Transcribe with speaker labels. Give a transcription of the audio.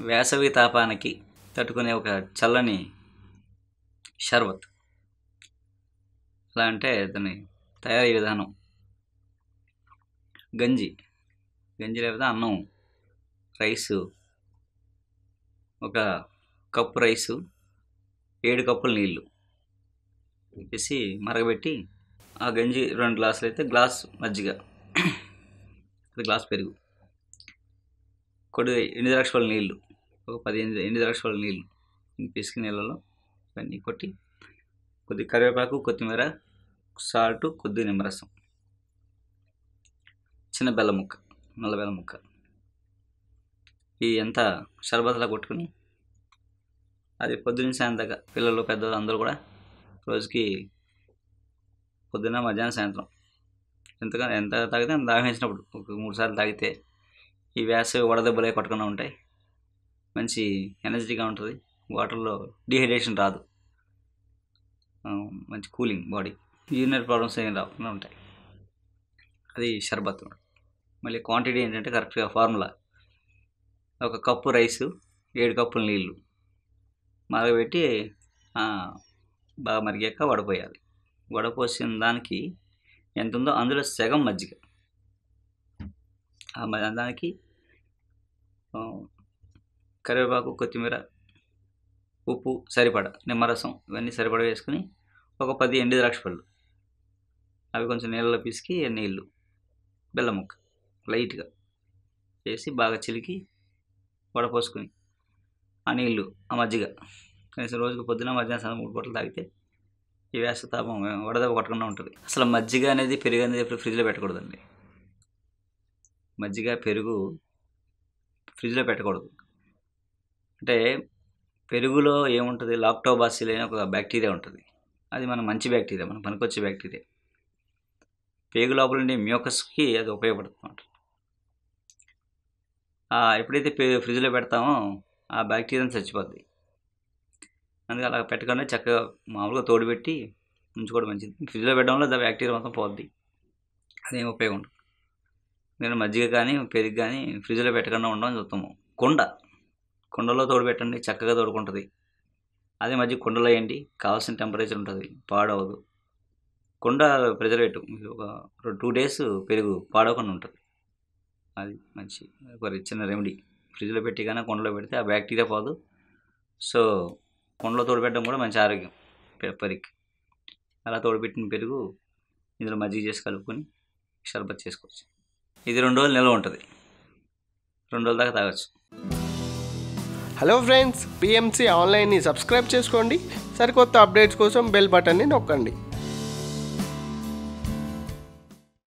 Speaker 1: వేసవి తాపానికి తట్టుకునే ఒక చల్లని షర్బత్. ఎలా అంటే దాని తయారీ విధానం: గంజి లేకపోతే అన్నం, రైసు, ఒక కప్పు రైసు, 7 కప్పుల నీళ్ళు వేసి మరగబెట్టి, ఆ గంజి 2 గ్లాసులు అయితే గ్లాస్ మజ్జిగ, గ్లాస్ పెరుగు, కొద్ది ఎండు ద్రాక్ష నీళ్ళు, ఒక 15 ఎండు ద్రాక్ష నీళ్ళు పిసికి నీళ్ళలో ఇవన్నీ కొట్టి, కొద్ది కరివేపాకు, కొత్తిమీర, సాల్ట్, కొద్ది నిమ్మరసం, చిన్న బెల్లం ముక్క, నల్ల బెల్లం ముక్క, ఈ ఎంత షర్బత్లా కొట్టుకుని అది పొద్దున్న సాయంత్రం దాకా పిల్లలు పెద్దలు అందరూ కూడా రోజుకి పొద్దున్న మధ్యాహ్నం సాయంత్రం ఎంత తాగితే అంత దాహం వేసినప్పుడు ఒక 3 సార్లు తాగితే ఈ వేసవి వడదెబ్బలే కొట్టకుండా ఉంటాయి. మంచి ఎనర్జీగా ఉంటుంది. వాటర్లో డిహైడ్రేషన్ రాదు. మంచి కూలింగ్ బాడీ, యూరినరీ ప్రాబ్లమ్స్ ఏం రాకుండా ఉంటాయి. అది షర్బత్. మళ్ళీ క్వాంటిటీ ఏంటంటే కరెక్ట్గా ఫార్ములా: ఒక కప్పు రైసు, 7 కప్పుల నీళ్ళు మరగబెట్టి బాగా మరిగాక వడపోయాలి. వడపోసిన దానికి ఎంత ఉందో అందులో సగం మజ్జిగ, దానికి కరివేపాకు, కొత్తిమీర, ఉప్పు సరిపడా, నిమ్మరసం ఇవన్నీ సరిపడా వేసుకుని, ఒక 10 ఎండు ద్రాక్ష పళ్ళు అవి కొంచెం నీళ్ళలో పిసికి, నీళ్ళు, బెల్లం ముక్క లైట్గా వేసి బాగా చిలికి వడపోసుకొని, ఆ నీళ్ళు, ఆ మజ్జిగ కనీసం రోజుకు పొద్దున మధ్యాహ్నం సాయంత్రం 3 పూటలు తాగితే ఈ వేసవి తాపం వడదెబ్బ కొట్టకుండా ఉంటుంది. అసలు మజ్జిగ అనేది, పెరుగు అనేది ఎప్పుడు ఫ్రిడ్జ్లో పెట్టకూడదండి. మజ్జిగ, పెరుగు ఫ్రిడ్జ్లో పెట్టకూడదు. అంటే పెరుగులో ఏముంటుంది, లాక్టోబాసిల్ అనే ఒక బ్యాక్టీరియా ఉంటుంది. అది మన మంచి బ్యాక్టీరియా, మన పనికొచ్చే బ్యాక్టీరియా. పేగు లోపల ఉండే మ్యూకస్కి అది ఉపయోగపడుతుంది అన్నమాట. ఎప్పుడైతే ఫ్రిడ్జ్లో పెడతామో ఆ బ్యాక్టీరియా చచ్చిపోద్ది. అందుకే అలా పెట్టకుండా చక్కగా మామూలుగా తోడుపెట్టి ఉంచుకోవడం మంచిది. ఫ్రిడ్జ్లో పెట్టడం వల్ల బ్యాక్టీరియా మొత్తం పోద్ది. అదేం ఉపయోగం ఉంటుంది. నేను మజ్జిగ కానీ పెరుగు కానీ ఫ్రిడ్జ్లో పెట్టకుండా ఉండడం చూస్తాము. కుండలో తోడుపెట్టండి, చక్కగా తోడుకుంటుంది. అదే మజ్జిగ కుండలో వేయండి, కావాల్సిన టెంపరేచర్ ఉంటుంది, పాడవదు. కుండ ప్రిజర్వేటివ్, ఒక 2 డేస్ పెరుగు పాడవకుండా ఉంటుంది. అది మంచి ఒక చిన్న రెమెడీ. ఫ్రిడ్జ్లో పెట్టి కానీ కుండలో పెడితే ఆ బ్యాక్టీరియా పోదు. సో కుండలో తోడుపెట్టడం కూడా మంచి ఆరోగ్యం పెరుగుకి. అలా తోడుపెట్టిన పెరుగు ఇందులో మజ్జిగ చేసి కలుపుకొని షర్బత్ చేసుకోవచ్చు. ఇది 2 రోజులు నిల్వ ఉంటుంది. 2 రోజుల దాకా తాగొచ్చు.
Speaker 2: హలో ఫ్రెండ్స్, పిఎంసి ఆన్లైన్ని సబ్స్క్రైబ్ చేసుకోండి. సరికొత్త అప్డేట్స్ కోసం బెల్ బటన్ని నొక్కండి.